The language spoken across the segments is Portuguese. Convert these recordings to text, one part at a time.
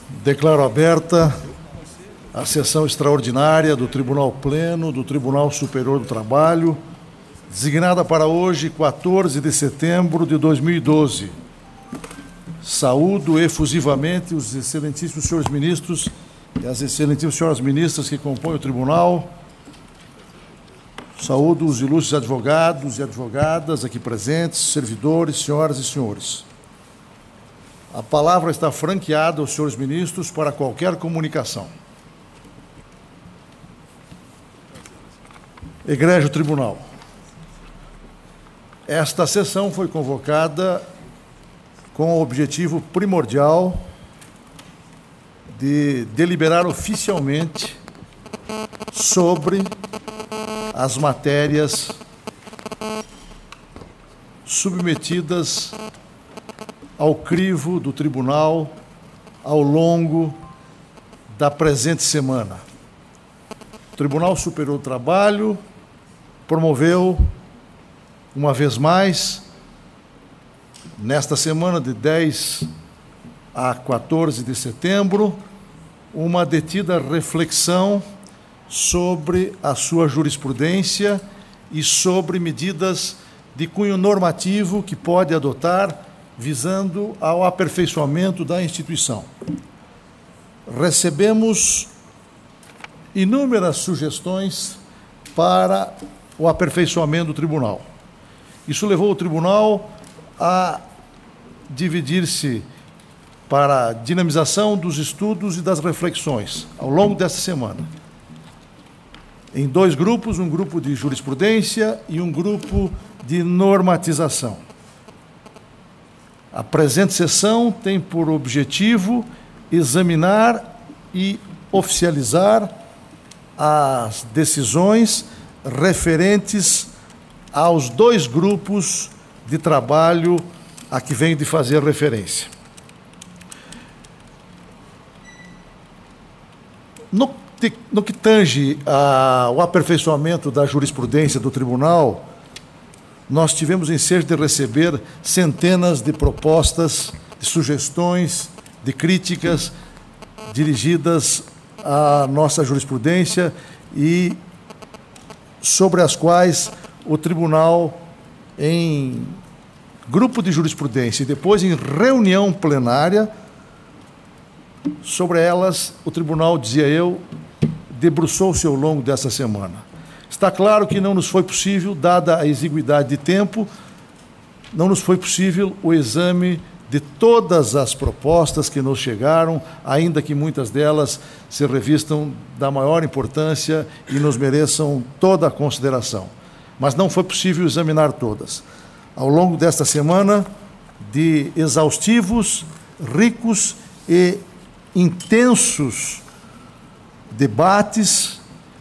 Declaro aberta a sessão extraordinária do Tribunal Pleno do Tribunal Superior do Trabalho, designada para hoje, 14 de setembro de 2012. Saúdo efusivamente os excelentíssimos senhores ministros e as excelentíssimas senhoras ministras que compõem o tribunal. Saúdo os ilustres advogados e advogadas aqui presentes, servidores, senhoras e senhores. A palavra está franqueada aos senhores ministros para qualquer comunicação. Egrégio Tribunal. Esta sessão foi convocada com o objetivo primordial de deliberar oficialmente sobre as matérias submetidas ao crivo do tribunal ao longo da presente semana. O Tribunal Superior do Trabalho promoveu, uma vez mais, nesta semana de 10 a 14 de setembro, uma detida reflexão sobre a sua jurisprudência e sobre medidas de cunho normativo que pode adotar visando ao aperfeiçoamento da instituição. Recebemos inúmeras sugestões para o aperfeiçoamento do tribunal. Isso levou o tribunal a dividir-se para a dinamização dos estudos e das reflexões ao longo desta semana, em dois grupos, um grupo de jurisprudência e um grupo de normatização. A presente sessão tem por objetivo examinar e oficializar as decisões referentes aos dois grupos de trabalho a que venho de fazer referência. No que tange ao aperfeiçoamento da jurisprudência do tribunal, nós tivemos ensejo de receber centenas de propostas, de sugestões, de críticas dirigidas à nossa jurisprudência e sobre as quais o tribunal, em grupo de jurisprudência e depois em reunião plenária, sobre elas o tribunal, dizia eu, debruçou-se ao longo dessa semana. Está claro que não nos foi possível, dada a exiguidade de tempo, não nos foi possível o exame de todas as propostas que nos chegaram, ainda que muitas delas se revistam da maior importância e nos mereçam toda a consideração. Mas não foi possível examinar todas. Ao longo desta semana, de exaustivos, ricos e intensos debates,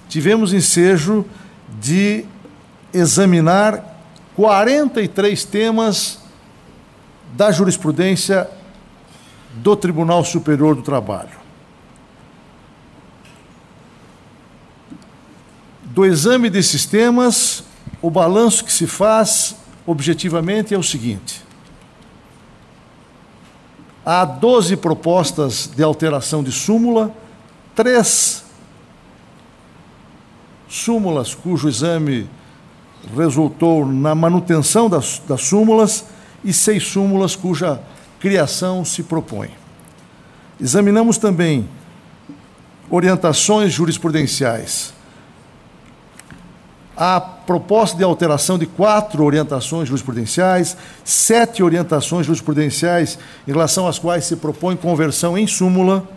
tivemos ensejo de examinar 43 temas da jurisprudência do Tribunal Superior do Trabalho. Do exame desses temas, o balanço que se faz objetivamente é o seguinte: há 12 propostas de alteração de súmula, 3 súmulas cujo exame resultou na manutenção das súmulas e 6 súmulas cuja criação se propõe. Examinamos também orientações jurisprudenciais. Há proposta de alteração de 4 orientações jurisprudenciais, 7 orientações jurisprudenciais em relação às quais se propõe conversão em súmula.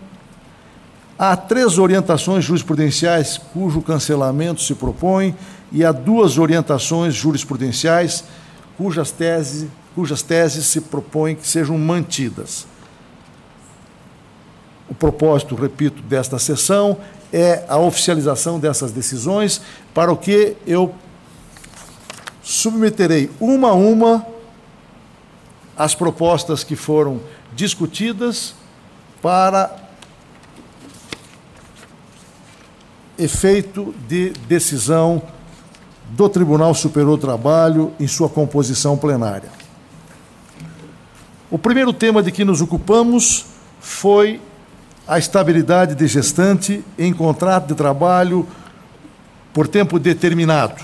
Há 3 orientações jurisprudenciais cujo cancelamento se propõe e há 2 orientações jurisprudenciais cujas teses se propõem que sejam mantidas. O propósito, repito, desta sessão é a oficialização dessas decisões, para o que eu submeterei uma a uma as propostas que foram discutidas para efeito de decisão do Tribunal Superior do Trabalho em sua composição plenária. O primeiro tema de que nos ocupamos foi a estabilidade de gestante em contrato de trabalho por tempo determinado.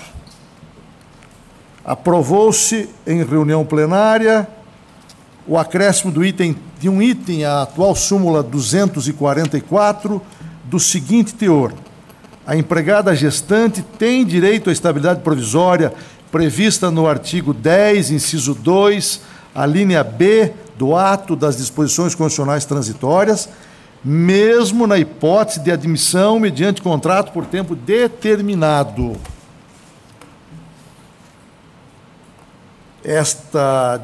Aprovou-se em reunião plenária o acréscimo de um item à atual súmula 244 do seguinte teor: a empregada gestante tem direito à estabilidade provisória prevista no artigo 10, inciso 2, a linha B do ato das disposições constitucionais transitórias, mesmo na hipótese de admissão mediante contrato por tempo determinado. Esta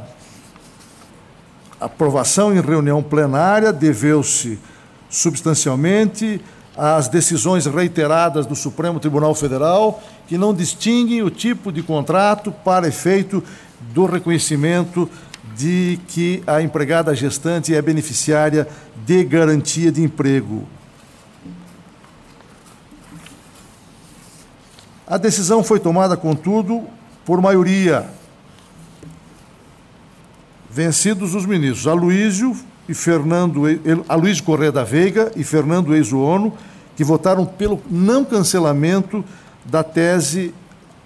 aprovação em reunião plenária deveu-se substancialmente às decisões reiteradas do Supremo Tribunal Federal, que não distinguem o tipo de contrato para efeito do reconhecimento de que a empregada gestante é beneficiária de garantia de emprego. A decisão foi tomada, contudo, por maioria, vencidos os ministros Aloysio Corrêa da Veiga e Fernando Eizono, que votaram pelo não cancelamento da tese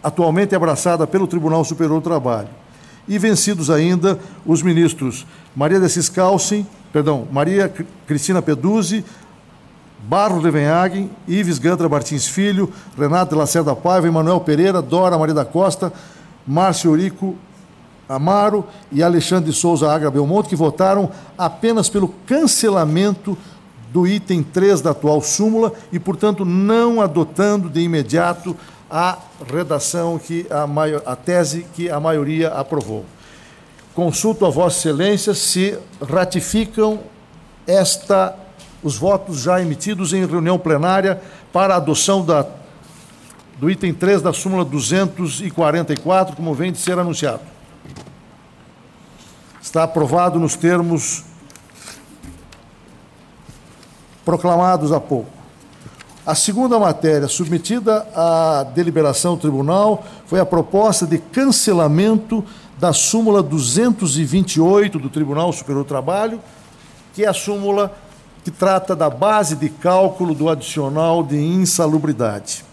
atualmente abraçada pelo Tribunal Superior do Trabalho. E vencidos ainda os ministros Maria Cristina Peduzzi, Barros Levenhagen, Ives Gandra Martins Filho, Renato de Lacerda Paiva, Emanuel Pereira, Dora Maria da Costa, Márcio Eurico Amaro e Alexandre de Souza Agra Belmonte, que votaram apenas pelo cancelamento do item 3 da atual súmula e, portanto, não adotando de imediato a redação a tese que a maioria aprovou. Consulto a Vossa Excelência se ratificam os votos já emitidos em reunião plenária para a adoção do item 3 da súmula 244, como vem de ser anunciado. Está aprovado nos termos proclamados há pouco. A segunda matéria submetida à deliberação do tribunal foi a proposta de cancelamento da súmula 228 do Tribunal Superior do Trabalho, que é a súmula que trata da base de cálculo do adicional de insalubridade.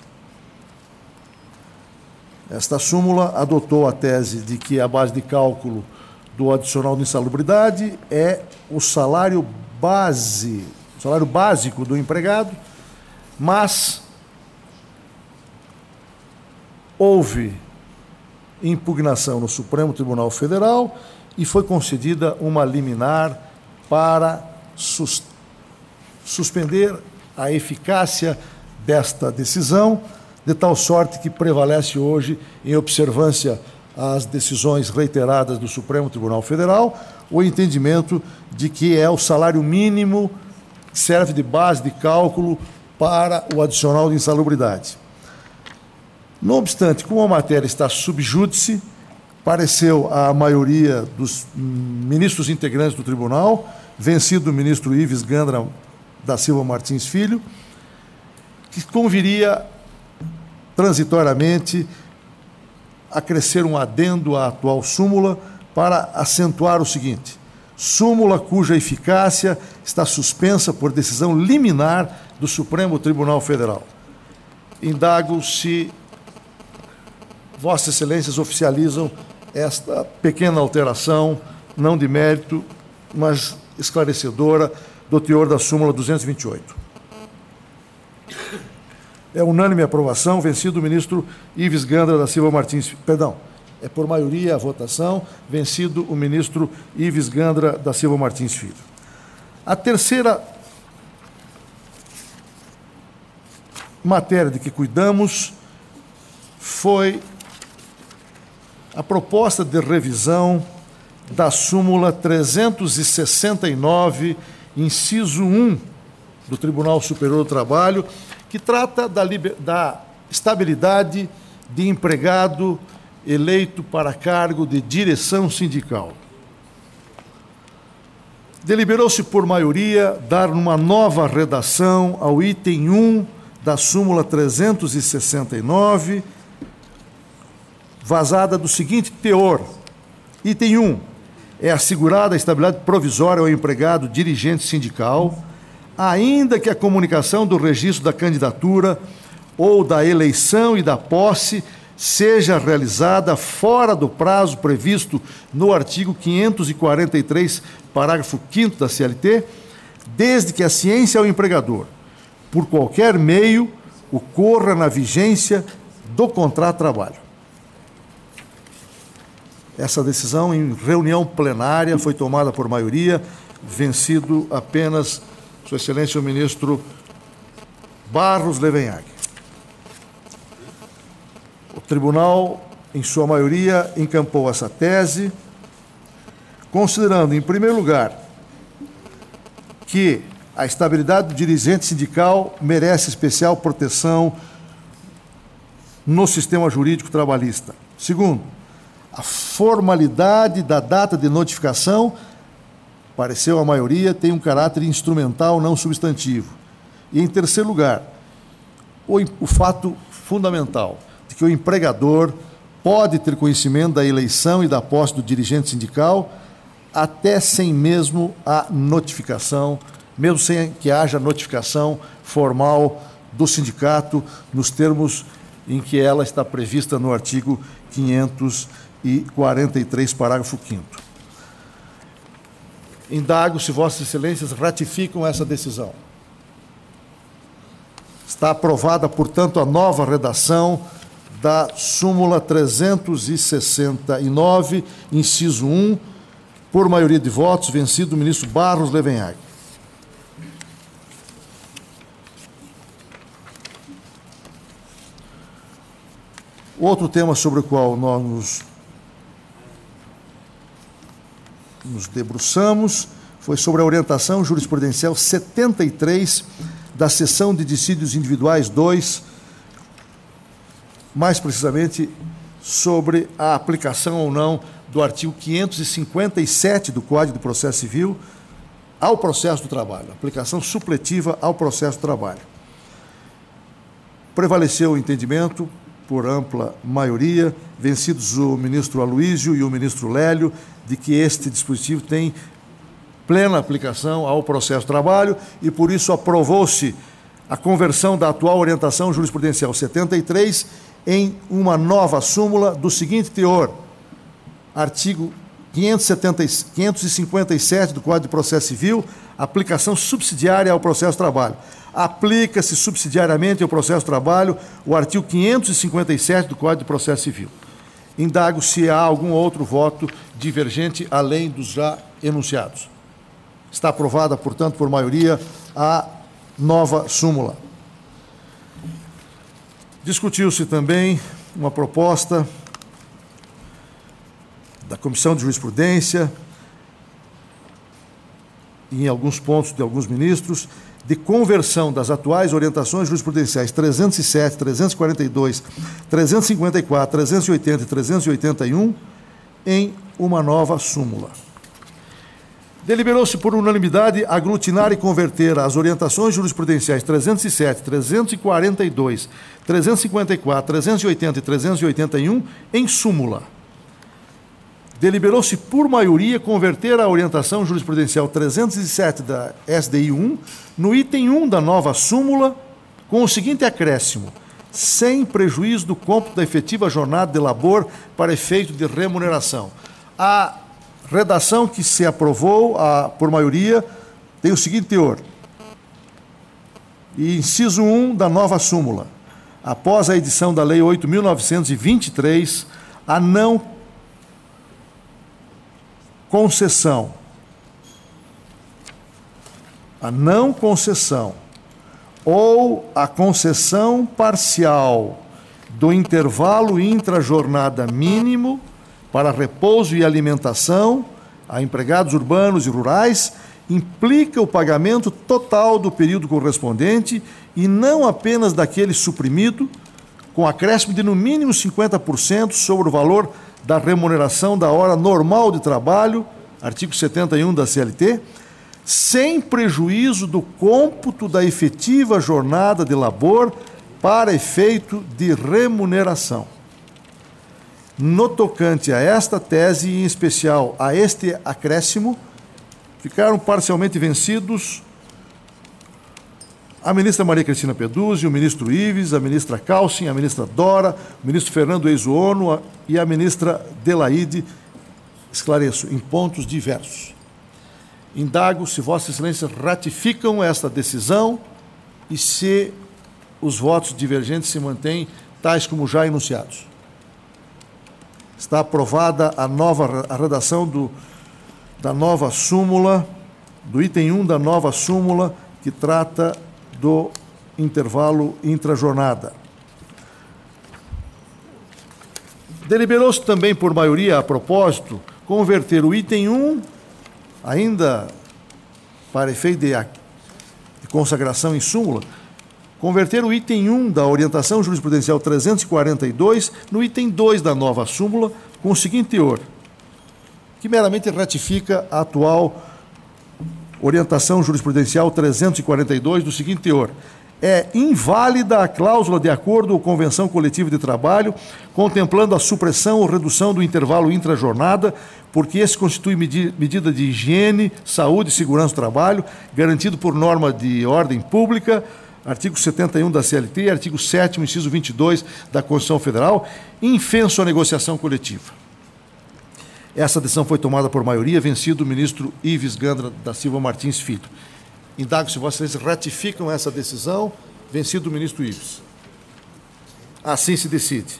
Esta súmula adotou a tese de que a base de cálculo do adicional de insalubridade é o salário básico do empregado, mas houve impugnação no Supremo Tribunal Federal e foi concedida uma liminar para suspender a eficácia desta decisão, de tal sorte que prevalece hoje, em observância às decisões reiteradas do Supremo Tribunal Federal, o entendimento de que é o salário mínimo que serve de base de cálculo para o adicional de insalubridade. Não obstante, como a matéria está sub júdice, pareceu à maioria dos ministros integrantes do tribunal, vencido o ministro Ives Gandra da Silva Martins Filho, que conviria transitoriamente acrescer um adendo à atual súmula para acentuar o seguinte: súmula cuja eficácia está suspensa por decisão liminar do Supremo Tribunal Federal. Indago se Vossas Excelências oficializam esta pequena alteração, não de mérito, mas esclarecedora, do teor da súmula 228. É unânime a aprovação, vencido o ministro Ives Gandra da Silva Martins... Perdão, é por maioria a votação, vencido o ministro Ives Gandra da Silva Martins Filho. A terceira matéria de que cuidamos foi a proposta de revisão da súmula 369, inciso 1, do Tribunal Superior do Trabalho, que trata da estabilidade de empregado eleito para cargo de direção sindical. Deliberou-se por maioria dar uma nova redação ao item 1 da súmula 369, vazada do seguinte teor: item 1, é assegurada a estabilidade provisória ao empregado dirigente sindial, ainda que a comunicação do registro da candidatura ou da eleição e da posse seja realizada fora do prazo previsto no artigo 543, parágrafo 5º da CLT, desde que a ciência ao empregador, por qualquer meio, ocorra na vigência do contrato de trabalho. Essa decisão, em reunião plenária, foi tomada por maioria, vencido apenas Sua Excelência o ministro Barros Levenhag. O tribunal, em sua maioria, encampou essa tese, considerando, em primeiro lugar, que a estabilidade do dirigente sindical merece especial proteção no sistema jurídico trabalhista. Segundo, a formalidade da data de notificação, pareceu a maioria, tem um caráter instrumental, não substantivo. E, em terceiro lugar, o fato fundamental de que o empregador pode ter conhecimento da eleição e da posse do dirigente sindical até sem mesmo a notificação, mesmo sem que haja notificação formal do sindicato, nos termos em que ela está prevista no artigo 543, parágrafo 5º. Indago se Vossas Excelências ratificam essa decisão. Está aprovada, portanto, a nova redação da súmula 369, inciso 1, por maioria de votos, vencido o ministro Barros Levenhag. Outro tema sobre o qual nós nos debruçamos foi sobre a orientação jurisprudencial 73 da seção de dissídios individuais 2, mais precisamente sobre a aplicação ou não do artigo 557 do Código de Processo Civil ao processo do trabalho, aplicação supletiva ao processo do trabalho. Prevaleceu o entendimento, por ampla maioria, vencidos o ministro Aloísio e o ministro Lélio, de que este dispositivo tem plena aplicação ao processo de trabalho e, por isso, aprovou-se a conversão da atual orientação jurisprudencial 73 em uma nova súmula do seguinte teor: artigo 557 do Código de Processo Civil, aplicação subsidiária ao processo de trabalho. Aplica-se subsidiariamente ao processo de trabalho o artigo 557 do Código de Processo Civil. Indago se há algum outro voto divergente além dos já enunciados. Está aprovada, portanto, por maioria, a nova súmula. Discutiu-se também uma proposta da Comissão de Jurisprudência, em alguns pontos de alguns ministros, de conversão das atuais orientações jurisprudenciais 307, 342, 354, 380 e 381 em uma nova súmula. Deliberou-se por unanimidade aglutinar e converter as orientações jurisprudenciais 307, 342, 354, 380 e 381 em súmula. Deliberou-se por maioria converter a orientação jurisprudencial 307 da SDI 1 no item 1 da nova súmula com o seguinte acréscimo: sem prejuízo do cômputo da efetiva jornada de labor para efeito de remuneração. A redação que se aprovou por maioria tem o seguinte teor: e inciso 1 da nova súmula: após a edição da Lei 8.923, a não concessão ou a concessão parcial do intervalo intrajornada mínimo para repouso e alimentação a empregados urbanos e rurais implica o pagamento total do período correspondente e não apenas daquele suprimido, com acréscimo de no mínimo 50% sobre o valor da remuneração da hora normal de trabalho, artigo 71 da CLT, sem prejuízo do cômputo da efetiva jornada de labor para efeito de remuneração. No tocante a esta tese e, em especial, a este acréscimo, ficaram parcialmente vencidos A ministra Maria Cristina Peduzzi, o ministro Ives, a ministra Calcin, a ministra Dora, o ministro Fernando Eizuono e a ministra Delaide, esclareço, em pontos diversos. Indago se Vossa Excelência ratificam esta decisão e se os votos divergentes se mantêm tais como já enunciados. Está aprovada a redação da nova súmula, do item 1 da nova súmula, que trata do intervalo intrajornada. Deliberou-se também por maioria, a propósito, converter o item 1, ainda para efeito de consagração em súmula, converter o item 1 da orientação jurisprudencial 342 no item 2 da nova súmula, com o seguinte teor, que meramente ratifica a atual orientação jurisprudencial 342 do seguinte teor. É inválida a cláusula de acordo ou convenção coletiva de trabalho, contemplando a supressão ou redução do intervalo intrajornada, porque esse constitui medida de higiene, saúde e segurança do trabalho, garantido por norma de ordem pública, artigo 71 da CLT e artigo 7º, inciso 22 da Constituição Federal, infenso à negociação coletiva. Essa decisão foi tomada por maioria, vencido o ministro Ives Gandra da Silva Martins Filho. Indago se vocês ratificam essa decisão, vencido o ministro Ives. Assim se decide.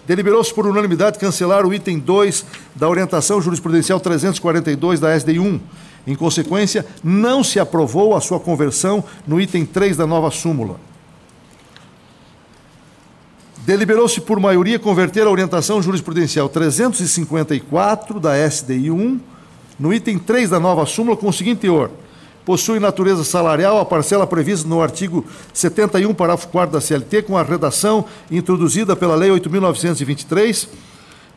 Deliberou-se por unanimidade cancelar o item 2 da orientação jurisprudencial 342 da SDI 1. Em consequência, não se aprovou a sua conversão no item 3 da nova súmula. Deliberou-se por maioria converter a orientação jurisprudencial 354 da SDI 1 no item 3 da nova súmula com o seguinte teor. Possui natureza salarial a parcela prevista no artigo 71, parágrafo 4º da CLT, com a redação introduzida pela Lei 8.923,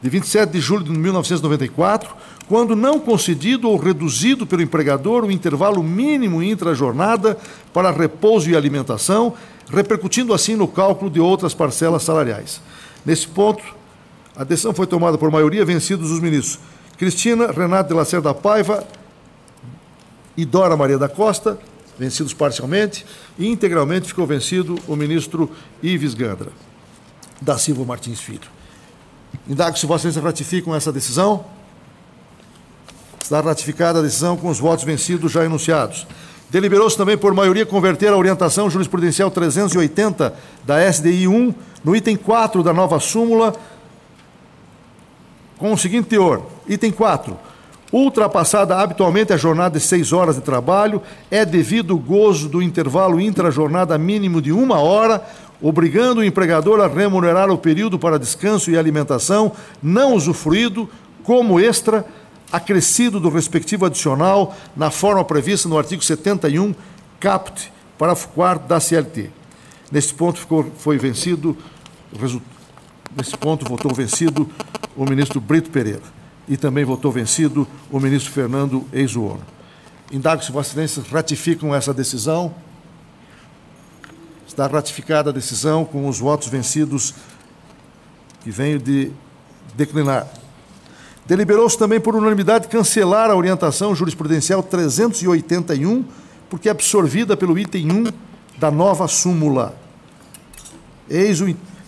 de 27 de julho de 1994, quando não concedido ou reduzido pelo empregador o intervalo mínimo intrajornada para repouso e alimentação, repercutindo assim no cálculo de outras parcelas salariais. Nesse ponto, a decisão foi tomada por maioria, vencidos os ministros Cristina, Renato de Lacerda Paiva e Dora Maria da Costa, vencidos parcialmente, e integralmente ficou vencido o ministro Ives Gandra da Silva Martins Filho. Indago se vocês ratificam essa decisão. Está ratificada a decisão com os votos vencidos já enunciados. Deliberou-se também por maioria converter a orientação jurisprudencial 380 da SDI 1 no item 4 da nova súmula com o seguinte teor. Item 4. Ultrapassada habitualmente a jornada de 6 horas de trabalho, é devido o gozo do intervalo intrajornada mínimo de 1 hora, obrigando o empregador a remunerar o período para descanso e alimentação não usufruído como extra acrescido do respectivo adicional na forma prevista no artigo 71, caput, parágrafo 4º da CLT. Nesse ponto votou vencido o ministro Brito Pereira e também votou vencido o ministro Fernando Eizuono. Indago se Vossa Excelência ratificam essa decisão. Está ratificada a decisão com os votos vencidos que venho de declinar. Deliberou-se também por unanimidade cancelar a orientação jurisprudencial 381, porque é absorvida pelo item 1 da nova súmula.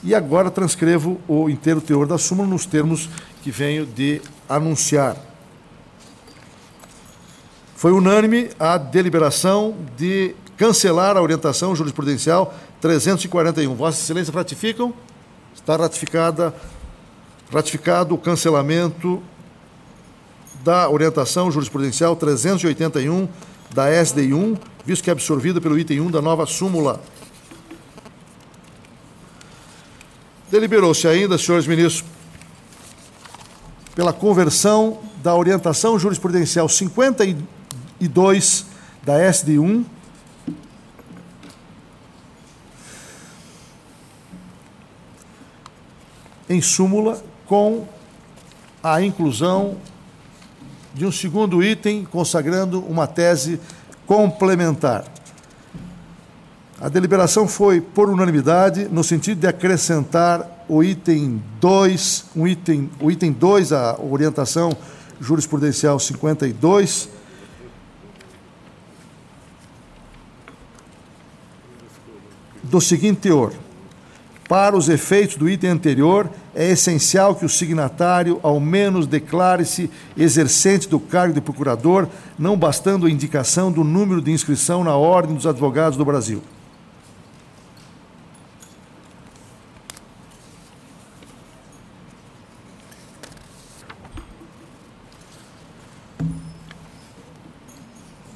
E agora transcrevo o inteiro teor da súmula nos termos que venho de anunciar. Foi unânime a deliberação de cancelar a orientação jurisprudencial 341. Vossa Excelência ratificam? Está ratificado o cancelamento da orientação jurisprudencial 381 da SDI 1, visto que é absorvida pelo item 1 da nova súmula. Deliberou-se ainda, senhores ministros, pela conversão da orientação jurisprudencial 52 da SDI 1 em súmula, com a inclusão de um segundo item consagrando uma tese complementar. A deliberação foi por unanimidade no sentido de acrescentar o item 2, o item 2, a orientação jurisprudencial 52, do seguinte teor: para os efeitos do item anterior, é essencial que o signatário, ao menos, declare-se exercente do cargo de procurador, não bastando a indicação do número de inscrição na Ordem dos Advogados do Brasil.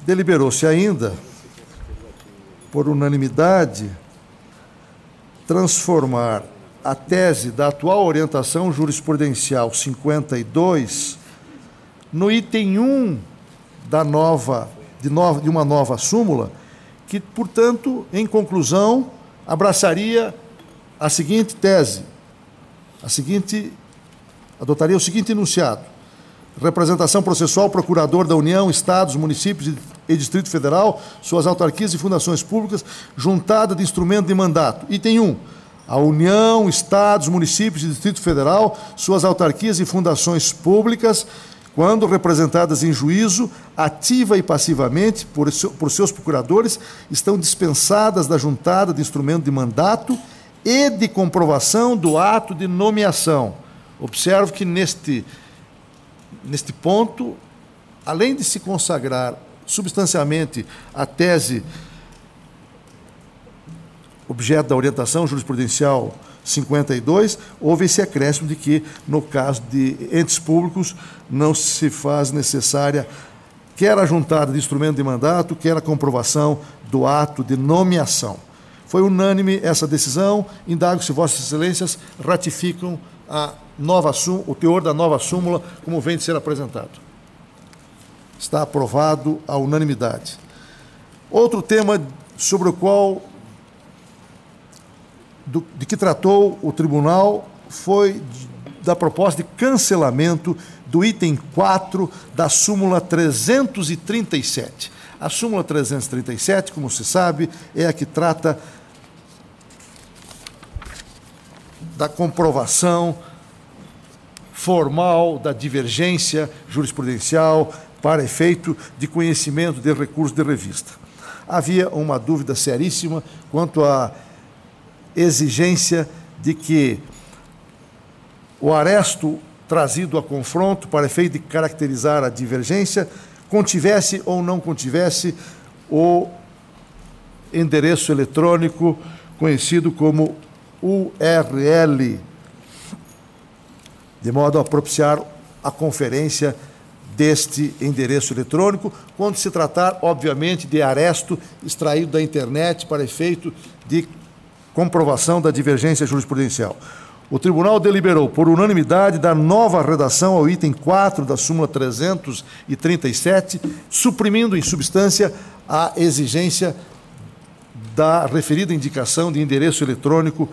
Deliberou-se ainda, por unanimidade, transformar a tese da atual orientação jurisprudencial 52 no item 1 de uma nova súmula, que, portanto, em conclusão, abraçaria a seguinte tese, adotaria o seguinte enunciado: representação processual, procurador da União, Estados, municípios e Distrito Federal, suas autarquias e fundações públicas, juntada de instrumento de mandato. Item 1. A União, Estados, municípios e Distrito Federal, suas autarquias e fundações públicas, quando representadas em juízo, ativa e passivamente por seus procuradores, estão dispensadas da juntada de instrumento de mandato e de comprovação do ato de nomeação. Observo que neste ponto, além de se consagrar substancialmente a tese objeto da orientação jurisprudencial 52, houve esse acréscimo de que, no caso de entes públicos, não se faz necessária quer a juntada de instrumento de mandato, quer a comprovação do ato de nomeação. Foi unânime essa decisão. Indago se Vossas Excelências ratificam o teor da nova súmula como vem de ser apresentado. Está aprovado à unanimidade. Outro tema sobre o qual de que tratou o tribunal foi da proposta de cancelamento do item 4 da súmula 337. A súmula 337, como se sabe, é a que trata da comprovação formal da divergência jurisprudencial para efeito de conhecimento de recurso de revista. Havia uma dúvida seríssima quanto à exigência de que o aresto trazido a confronto para efeito de caracterizar a divergência contivesse ou não contivesse o endereço eletrônico conhecido como URL, de modo a propiciar a conferência deste endereço eletrônico, quando se tratar, obviamente, de aresto extraído da internet para efeito de comprovação da divergência jurisprudencial. O tribunal deliberou, por unanimidade, dar nova redação ao item 4 da súmula 337, suprimindo, em substância, a exigência da referida indicação de endereço eletrônico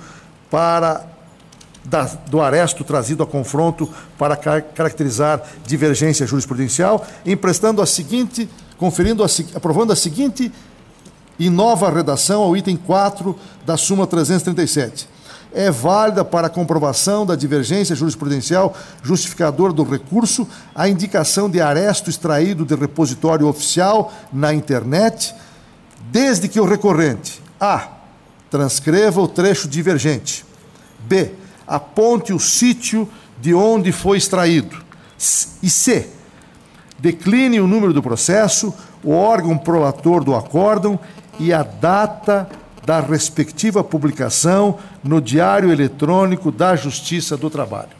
do aresto trazido a confronto para caracterizar divergência jurisprudencial, aprovando a seguinte e nova redação ao item 4 da súmula 337. É válida para a comprovação da divergência jurisprudencial justificadora do recurso a indicação de aresto extraído de repositório oficial na internet, desde que o recorrente: a. transcreva o trecho divergente, b. aponte o sítio de onde foi extraído, e c. decline o número do processo, o órgão prolator do acórdão e a data da respectiva publicação no Diário Eletrônico da Justiça do Trabalho.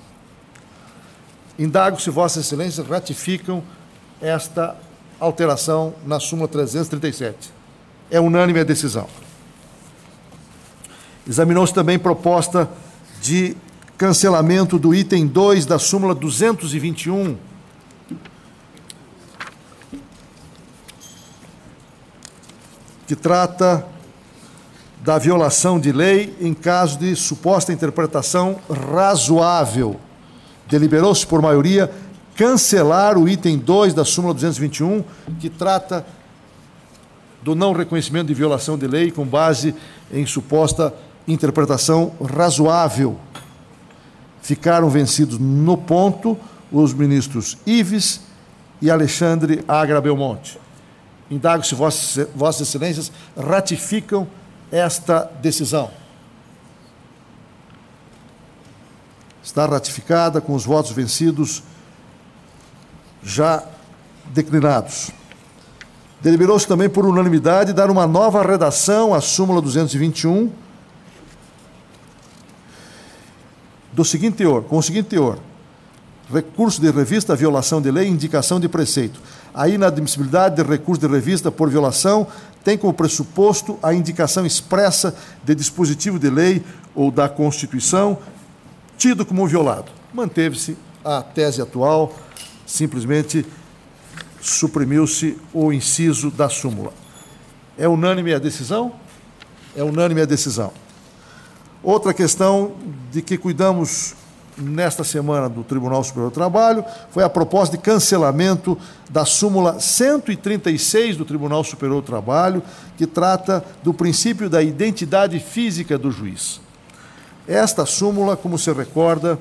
Indago se Vossas Excelências ratificam esta alteração na súmula 337. É unânime a decisão. Examinou-se também proposta de cancelamento do item 2 da súmula 221, que trata da violação de lei em caso de suposta interpretação razoável. Deliberou-se por maioria cancelar o item 2 da súmula 221, que trata do não reconhecimento de violação de lei com base em suposta interpretação razoável. Ficaram vencidos no ponto os ministros Ives e Alexandre Agra Belmonte. Indago se Vossas Excelências ratificam esta decisão. Está ratificada com os votos vencidos já declinados. Deliberou-se também por unanimidade dar uma nova redação à súmula 221 com o seguinte teor: recurso de revista, violação de lei, indicação de preceito. A inadmissibilidade de recurso de revista por violação tem como pressuposto a indicação expressa de dispositivo de lei ou da Constituição tido como violado. Manteve-se a tese atual, simplesmente suprimiu-se o inciso da súmula. É unânime a decisão? É unânime a decisão. Outra questão de que cuidamos nesta semana do Tribunal Superior do Trabalho foi a proposta de cancelamento da súmula 136 do Tribunal Superior do Trabalho, que trata do princípio da identidade física do juiz. Esta súmula, como se recorda,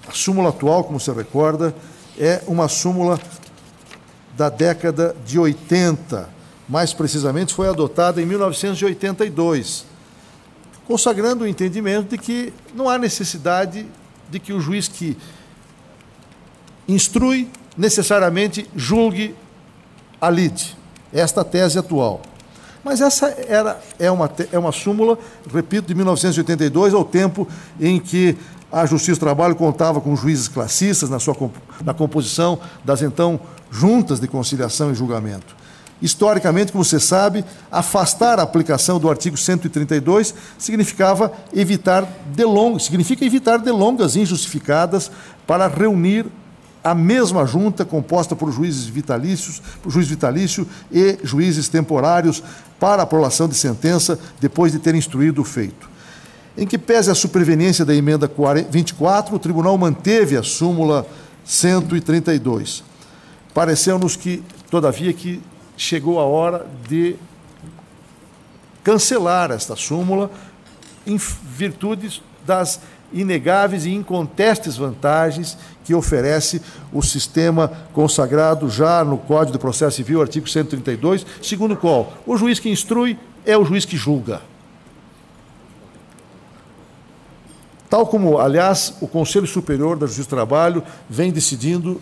a súmula atual, como se recorda, é uma súmula da década de 80, mais precisamente foi adotada em 1982, consagrando o entendimento de que não há necessidade de que o juiz que instrui necessariamente julgue a lide. Esta é a tese atual. Mas essa é uma súmula, repito, de 1982, ao tempo em que a Justiça do Trabalho contava com juízes classistas na composição das então juntas de conciliação e julgamento. Historicamente, como você sabe, afastar a aplicação do artigo 132 significa evitar delongas injustificadas para reunir a mesma junta composta por juízes vitalícios, por juiz vitalício e juízes temporários para a prolação de sentença depois de ter instruído o feito. Em que pese a superveniência da emenda 24, o tribunal manteve a súmula 132. Pareceu-nos que, todavia, que chegou a hora de cancelar esta súmula em virtude das inegáveis e incontestes vantagens que oferece o sistema consagrado já no Código de Processo Civil, artigo 132, segundo o qual o juiz que instrui é o juiz que julga. Tal como, aliás, o Conselho Superior da Justiça do Trabalho vem decidindo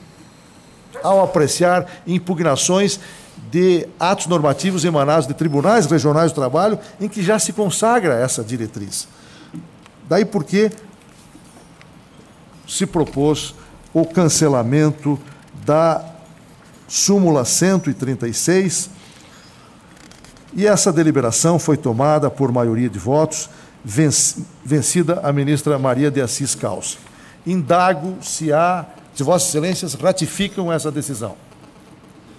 ao apreciar impugnações de atos normativos emanados de tribunais regionais do trabalho, em que já se consagra essa diretriz. Daí porque se propôs o cancelamento da súmula 136, e essa deliberação foi tomada por maioria de votos, vencida a ministra Maria de Assis Calça. Indago se Vossas Excelências ratificam essa decisão.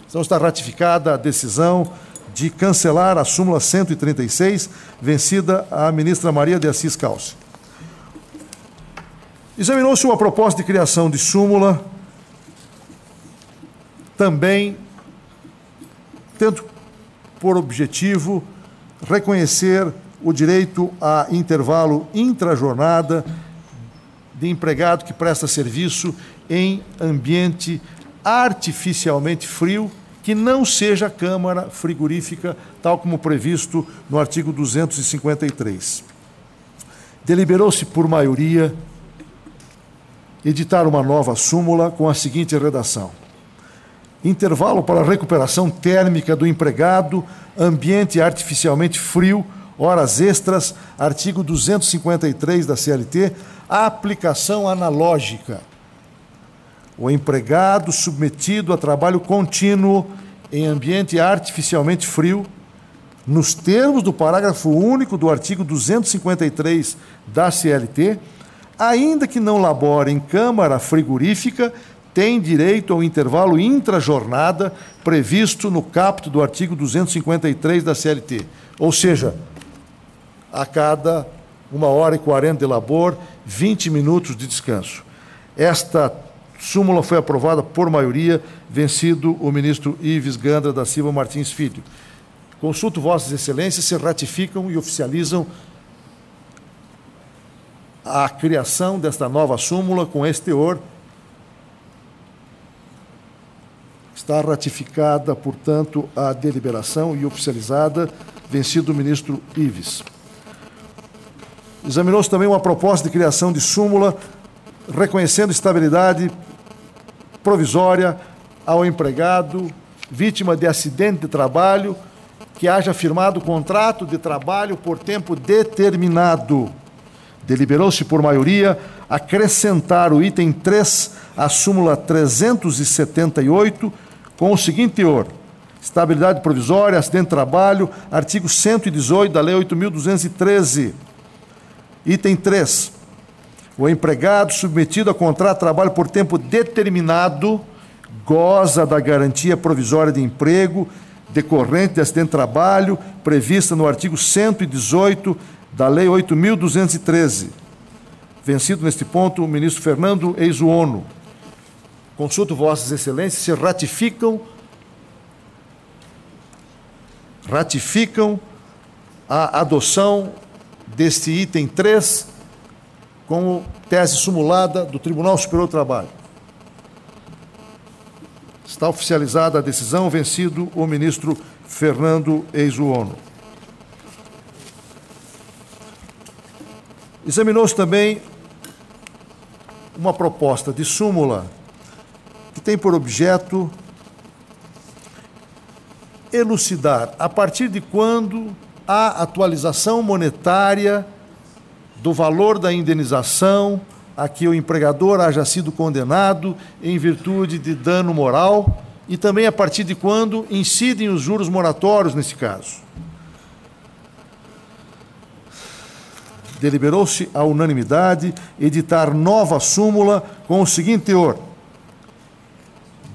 Então está ratificada a decisão de cancelar a súmula 136, vencida a ministra Maria de Assis Calça. Examinou-se uma proposta de criação de súmula, também tendo por objetivo reconhecer o direito a intervalo intrajornada de empregado que presta serviço em ambiente artificialmente frio, que não seja câmara frigorífica, tal como previsto no artigo 253. Deliberou-se por maioria editar uma nova súmula com a seguinte redação: intervalo para recuperação térmica do empregado, ambiente artificialmente frio, horas extras, artigo 253 da CLT, aplicação analógica. O empregado submetido a trabalho contínuo em ambiente artificialmente frio, nos termos do parágrafo único do artigo 253 da CLT, ainda que não labore em câmara frigorífica, tem direito ao intervalo intrajornada previsto no caput do artigo 253 da CLT. Ou seja, a cada 1h40 de labor, 20 minutos de descanso. Esta súmula foi aprovada por maioria, vencido o ministro Ives Gandra da Silva Martins Filho. Consulto Vossas Excelências se ratificam e oficializam a criação desta nova súmula com este teor. Está ratificada, portanto, a deliberação e oficializada, vencido o ministro Ives. Examinou-se também uma proposta de criação de súmula reconhecendo estabilidade provisória ao empregado vítima de acidente de trabalho que haja firmado contrato de trabalho por tempo determinado. Deliberou-se por maioria acrescentar o item 3 à súmula 378 com o seguinte teor: estabilidade provisória, acidente de trabalho, artigo 118 da Lei 8.213. Item 3. O empregado submetido a contrato de trabalho por tempo determinado goza da garantia provisória de emprego decorrente de acidente de trabalho prevista no artigo 118 da Lei 8.213. Vencido neste ponto o ministro Fernando Eizuono. Consulto Vossas Excelências se ratificam a adoção deste item 3 como tese sumulada do Tribunal Superior do Trabalho. Está oficializada a decisão, vencido o ministro Fernando Eizuono. Examinou-se também uma proposta de súmula que tem por objeto elucidar a partir de quando a atualização monetária do valor da indenização a que o empregador haja sido condenado em virtude de dano moral e também a partir de quando incidem os juros moratórios nesse caso. Deliberou-se à unanimidade editar nova súmula com o seguinte teor: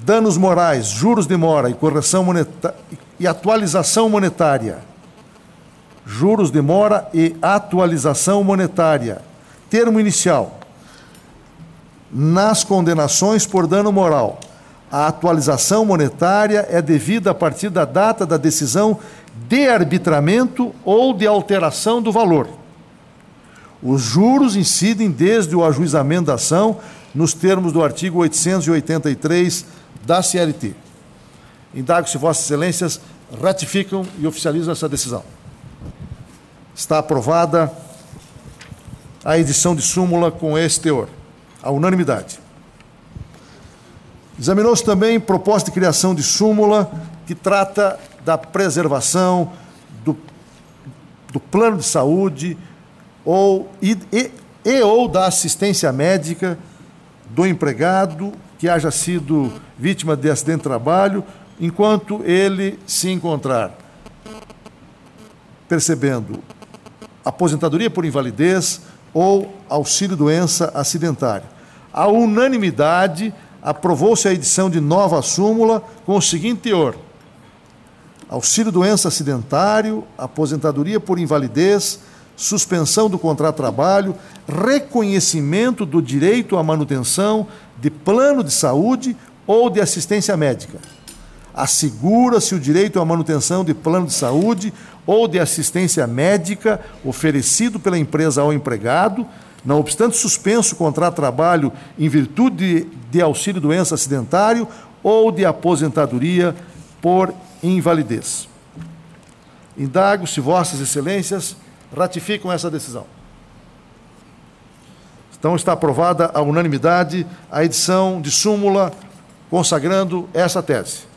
danos morais, juros de mora e correção monetária e atualização monetária. Juros de mora e atualização monetária. Termo inicial: nas condenações por dano moral, a atualização monetária é devida a partir da data da decisão de arbitramento ou de alteração do valor. Os juros incidem desde o ajuizamento da ação, nos termos do artigo 883 da CLT. Indago se Vossas Excelências ratificam e oficializam essa decisão. Está aprovada a edição de súmula com esse teor, à unanimidade. Examinou-se também proposta de criação de súmula que trata da preservação do plano de saúde ou da assistência médica do empregado que haja sido vítima de acidente de trabalho, enquanto ele se encontrar percebendo aposentadoria por invalidez ou auxílio-doença acidentário. A unanimidade aprovou-se a edição de nova súmula com o seguinte teor: auxílio-doença acidentário, aposentadoria por invalidez, suspensão do contrato de trabalho, reconhecimento do direito à manutenção de plano de saúde ou de assistência médica. Assegura-se o direito à manutenção de plano de saúde ou de assistência médica oferecido pela empresa ao empregado, não obstante suspenso o contrato de trabalho em virtude de auxílio-doença acidentário ou de aposentadoria por invalidez. Indago se Vossas Excelências ratificam essa decisão. Então está aprovada à unanimidade a edição de súmula consagrando essa tese.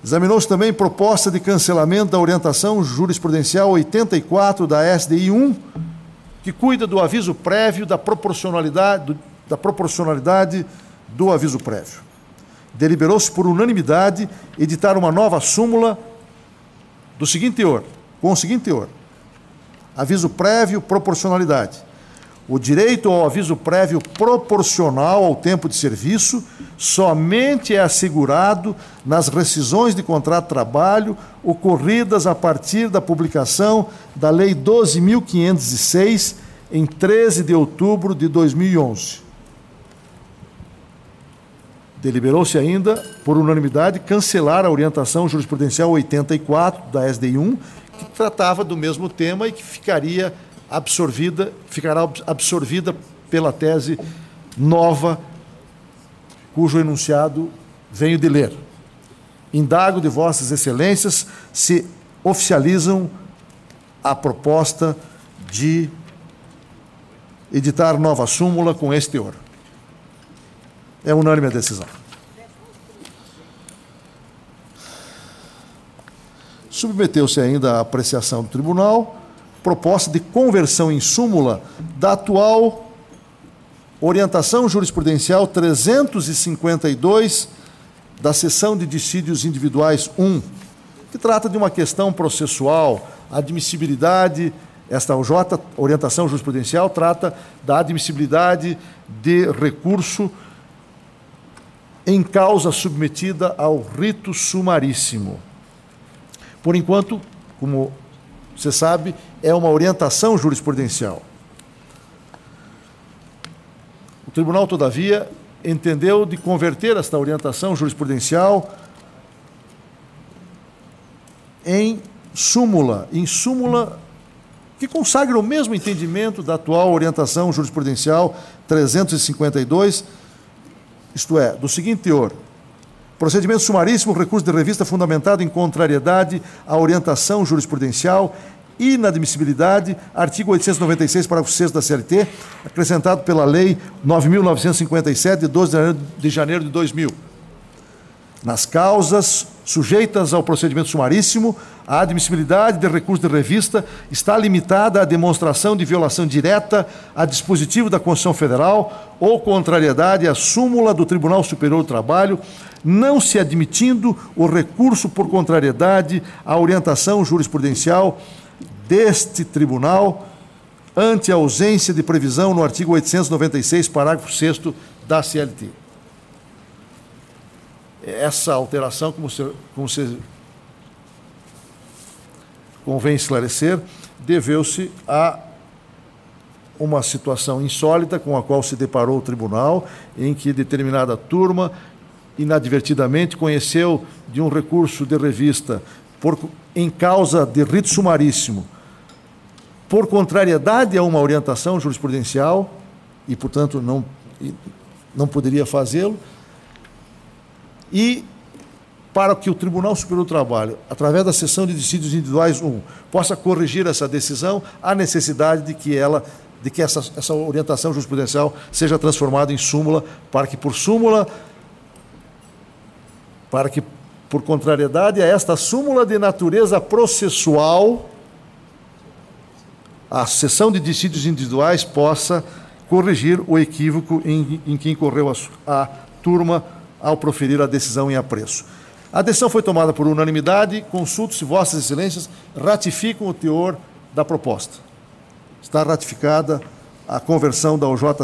Examinou-se também proposta de cancelamento da orientação jurisprudencial 84 da SDI 1, que cuida do aviso prévio da proporcionalidade do aviso prévio. Deliberou-se por unanimidade editar uma nova súmula do seguinte teor, com o seguinte teor: aviso prévio, proporcionalidade. O direito ao aviso prévio proporcional ao tempo de serviço somente é assegurado nas rescisões de contrato de trabalho ocorridas a partir da publicação da Lei 12.506, em 13 de outubro de 2011. Deliberou-se ainda, por unanimidade, cancelar a orientação jurisprudencial 84 da SDI 1, que tratava do mesmo tema e que ficará absorvida pela tese nova, cujo enunciado venho de ler. Indago de Vossas Excelências se oficializam a proposta de editar nova súmula com este teor. É unânime a decisão. Submeteu-se ainda à apreciação do tribunal proposta de conversão em súmula da atual orientação jurisprudencial 352 da seção de dissídios individuais 1, que trata de uma questão processual, admissibilidade. Esta orientação jurisprudencial trata da admissibilidade de recurso em causa submetida ao rito sumaríssimo. Por enquanto, como você sabe, é uma orientação jurisprudencial. O tribunal, todavia, entendeu de converter esta orientação jurisprudencial em súmula que consagra o mesmo entendimento da atual orientação jurisprudencial 352, isto é, do seguinte teor: procedimento sumaríssimo, recurso de revista fundamentado em contrariedade à orientação jurisprudencial, inadmissibilidade, artigo 896, parágrafo 6º da CLT, acrescentado pela Lei 9.957, de 12 de janeiro de 2000. Nas causas sujeitas ao procedimento sumaríssimo, a admissibilidade de recurso de revista está limitada à demonstração de violação direta a dispositivo da Constituição Federal ou contrariedade à súmula do Tribunal Superior do Trabalho, não se admitindo o recurso por contrariedade à orientação jurisprudencial deste tribunal, ante a ausência de previsão no artigo 896, parágrafo 6º da CLT. Essa alteração, como você convém esclarecer, deveu-se a uma situação insólita com a qual se deparou o tribunal, em que determinada turma, inadvertidamente, conheceu de um recurso de revista em causa de rito sumaríssimo, por contrariedade a uma orientação jurisprudencial, e, portanto, não poderia fazê-lo, e para que o Tribunal Superior do Trabalho, através da seção de dissídios individuais 1, possa corrigir essa decisão, há necessidade de que essa orientação jurisprudencial seja transformada em súmula, para que por contrariedade a esta súmula de natureza processual, a seção de dissídios individuais possa corrigir o equívoco em que incorreu a turma ao proferir a decisão em apreço. A decisão foi tomada por unanimidade. Consulto se Vossas Excelências ratificam o teor da proposta. Está ratificada a conversão da OJ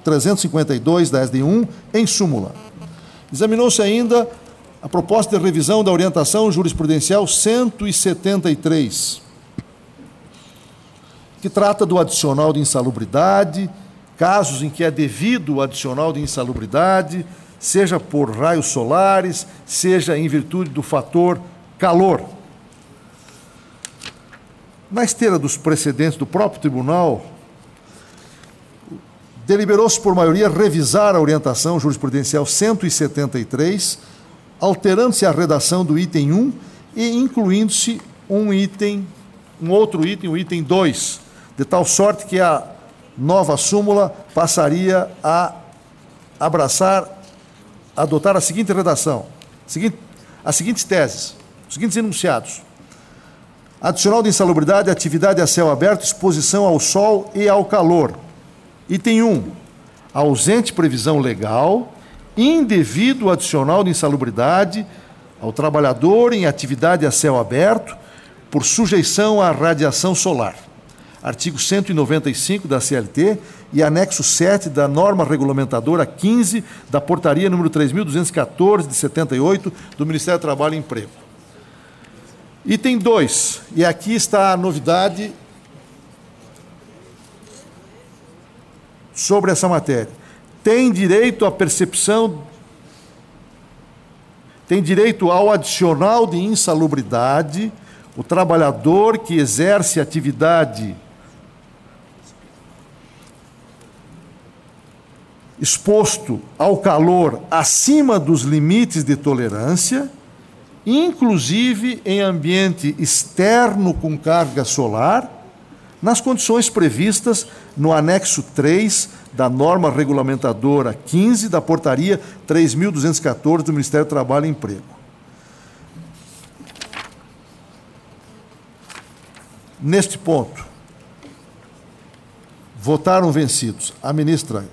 352 da SD1 em súmula. Examinou-se ainda a proposta de revisão da orientação jurisprudencial 173, que trata do adicional de insalubridade, casos em que é devido o adicional de insalubridade, seja por raios solares, seja em virtude do fator calor. Na esteira dos precedentes do próprio tribunal, deliberou-se por maioria revisar a orientação jurisprudencial 173, alterando-se a redação do item 1 e incluindo-se um outro item, o item 2, de tal sorte que a nova súmula passaria a adotar a seguinte redação, as seguintes teses, os seguintes enunciados: adicional de insalubridade, atividade a céu aberto, exposição ao sol e ao calor. Item 1, ausente previsão legal, indevido adicional de insalubridade ao trabalhador em atividade a céu aberto por sujeição à radiação solar. Artigo 195 da CLT e anexo 7 da norma regulamentadora 15 da portaria número 3.214 de 78 do Ministério do Trabalho e Emprego. Item 2, e aqui está a novidade sobre essa matéria. Tem direito ao adicional de insalubridade o trabalhador que exerce atividade exposto ao calor acima dos limites de tolerância, inclusive em ambiente externo com carga solar, nas condições previstas no anexo 3 da norma regulamentadora 15 da portaria 3.214 do Ministério do Trabalho e Emprego. Neste ponto, votaram vencidos a ministra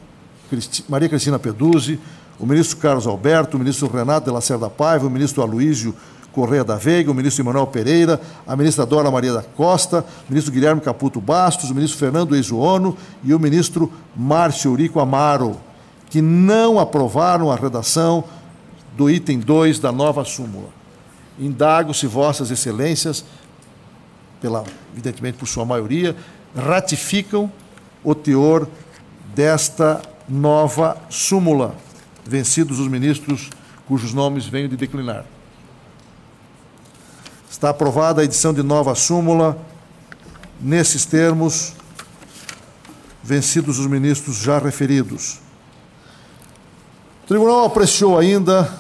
Maria Cristina Peduzzi, o ministro Carlos Alberto, o ministro Renato de Lacerda Paiva, o ministro Aloísio Correia da Veiga, o ministro Emanuel Pereira, a ministra Dora Maria da Costa, o ministro Guilherme Caputo Bastos, o ministro Fernando Eizuono e o ministro Márcio Eurico Amaro, que não aprovaram a redação do item 2 da nova súmula. Indago se vossas excelências, evidentemente por sua maioria, ratificam o teor desta nova súmula, vencidos os ministros cujos nomes venho de declinar. Está aprovada a edição de nova súmula, nesses termos, vencidos os ministros já referidos. O Tribunal apreciou ainda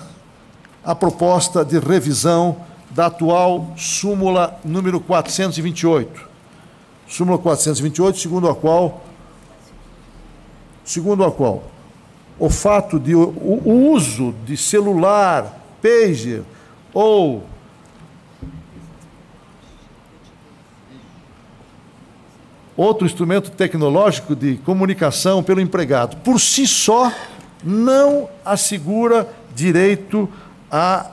a proposta de revisão da atual súmula número 428. Súmula 428, segundo a qual o fato de o uso de celular, pager ou outro instrumento tecnológico de comunicação pelo empregado, por si só, não assegura direito a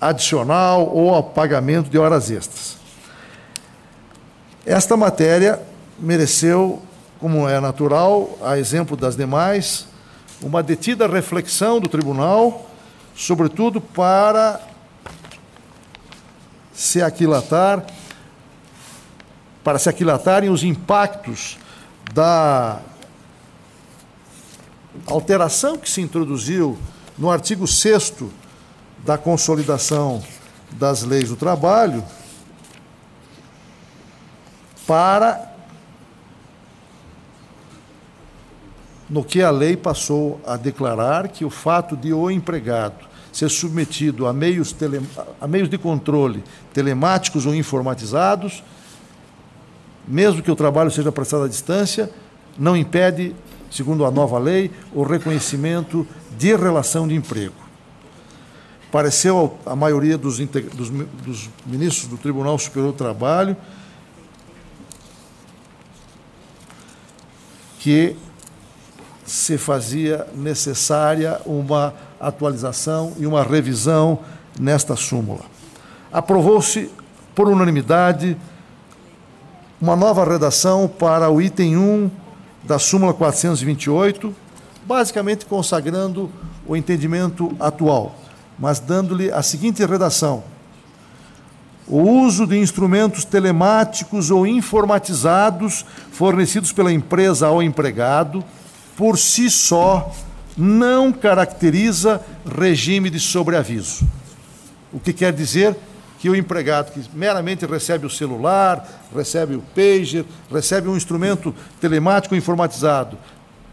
adicional ou ao pagamento de horas extras. Esta matéria mereceu, como é natural, a exemplo das demais, uma detida reflexão do tribunal, sobretudo para se aquilatarem os impactos da alteração que se introduziu no artigo 6º da Consolidação das Leis do Trabalho, no que a lei passou a declarar que o fato de o empregado ser submetido a meios de controle telemáticos ou informatizados, mesmo que o trabalho seja prestado à distância, não impede, segundo a nova lei, o reconhecimento de relação de emprego. Pareceu a maioria dos ministros do Tribunal Superior do Trabalho que se fazia necessária uma atualização e uma revisão nesta súmula. Aprovou-se, por unanimidade, uma nova redação para o item 1 da súmula 428, basicamente consagrando o entendimento atual, mas dando-lhe a seguinte redação: o uso de instrumentos telemáticos ou informatizados fornecidos pela empresa ao empregado, por si só, não caracteriza regime de sobreaviso. O que quer dizer que o empregado que meramente recebe o celular, recebe o pager, recebe um instrumento telemático informatizado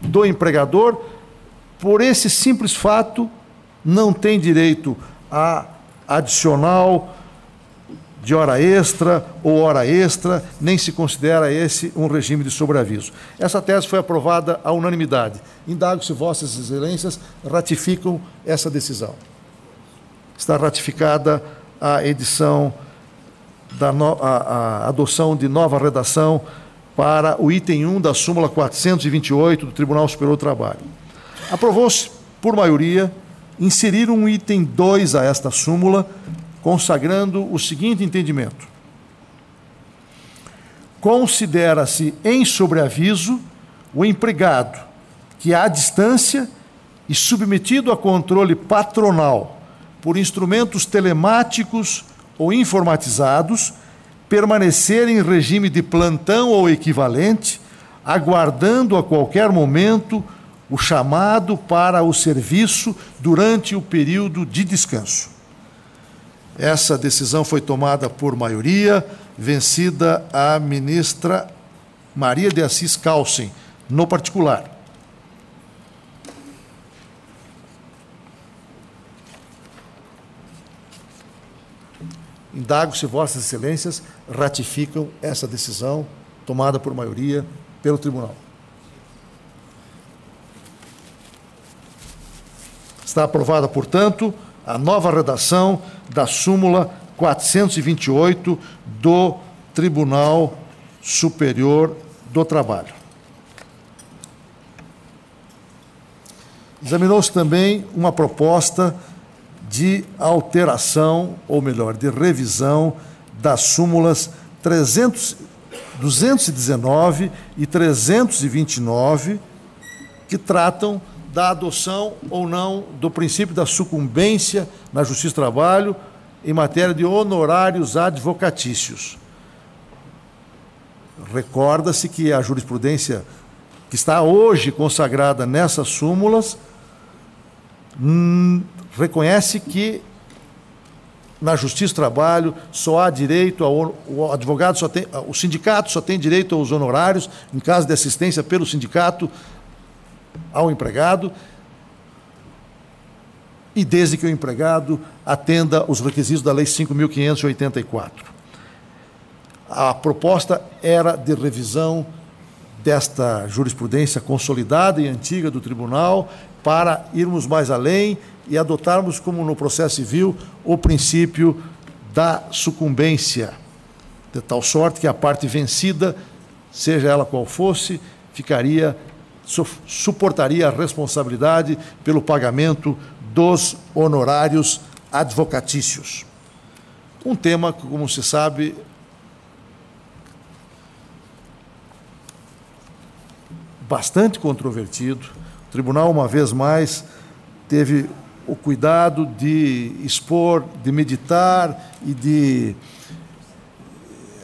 do empregador, por esse simples fato, não tem direito a adicional de hora extra ou hora extra, nem se considera esse um regime de sobreaviso. Essa tese foi aprovada à unanimidade. Indago se vossas excelências ratificam essa decisão. Está ratificada a edição, a adoção de nova redação para o item 1 da súmula 428 do Tribunal Superior do Trabalho. Aprovou-se, por maioria, inserir um item 2 a esta súmula, consagrando o seguinte entendimento: considera-se em sobreaviso o empregado que, à distância e submetido a controle patronal por instrumentos telemáticos ou informatizados, permanecer em regime de plantão ou equivalente, aguardando a qualquer momento o chamado para o serviço durante o período de descanso. Essa decisão foi tomada por maioria, vencida a ministra Maria de Assis Calcem, no particular. Indago se Vossas Excelências ratificam essa decisão tomada por maioria pelo Tribunal. Está aprovada, portanto, a nova redação da súmula 428 do Tribunal Superior do Trabalho. Examinou-se também uma proposta de alteração, ou melhor, de revisão das súmulas 219 e 329, que tratam da adoção ou não do princípio da sucumbência na Justiça do Trabalho em matéria de honorários advocatícios. Recorda-se que a jurisprudência que está hoje consagrada nessas súmulas reconhece que na Justiça do Trabalho só há direito o advogado só tem, o sindicato só tem direito aos honorários em caso de assistência pelo sindicato ao empregado e desde que o empregado atenda os requisitos da Lei 5.584. A proposta era de revisão desta jurisprudência consolidada e antiga do Tribunal para irmos mais além e adotarmos, como no processo civil, o princípio da sucumbência, de tal sorte que a parte vencida, seja ela qual fosse, suportaria a responsabilidade pelo pagamento dos honorários advocatícios. Um tema que, como se sabe, bastante controvertido. O tribunal, uma vez mais, teve o cuidado de expor, de meditar e de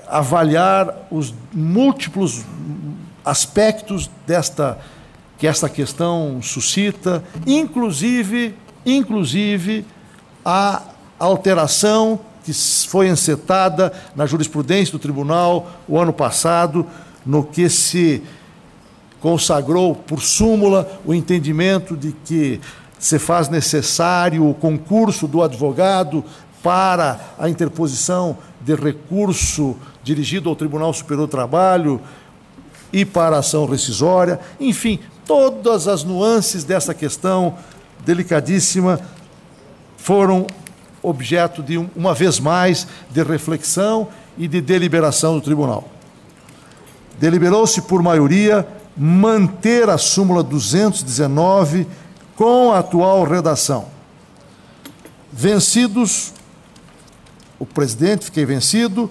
avaliar os múltiplos aspectos que esta questão suscita, inclusive a alteração que foi encetada na jurisprudência do tribunal o ano passado, no que se consagrou por súmula o entendimento de que se faz necessário o concurso do advogado para a interposição de recurso dirigido ao Tribunal Superior do Trabalho e para a ação rescisória. Enfim, todas as nuances dessa questão delicadíssima foram objeto de, uma vez mais, de reflexão e de deliberação do tribunal. Deliberou-se por maioria manter a súmula 219 com a atual redação. Vencidos, o presidente, fiquei vencido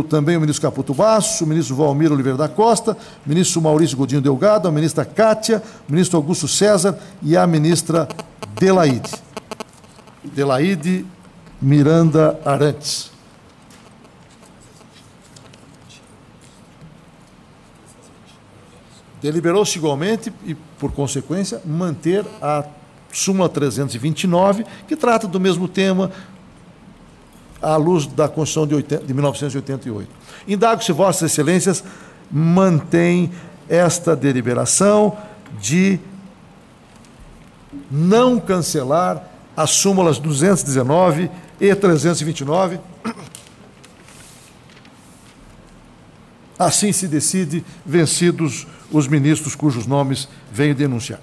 também o ministro Caputo Basso, o ministro Valmir Oliveira da Costa, o ministro Maurício Godinho Delgado, a ministra Cátia, o ministro Augusto César e a ministra Delaide Miranda Arantes. Deliberou-se igualmente e, por consequência, manter a súmula 329, que trata do mesmo tema, à luz da Constituição de 1988. Indago se Vossas Excelências mantêm esta deliberação de não cancelar as súmulas 219 e 329. Assim se decide, vencidos os ministros cujos nomes venho denunciar.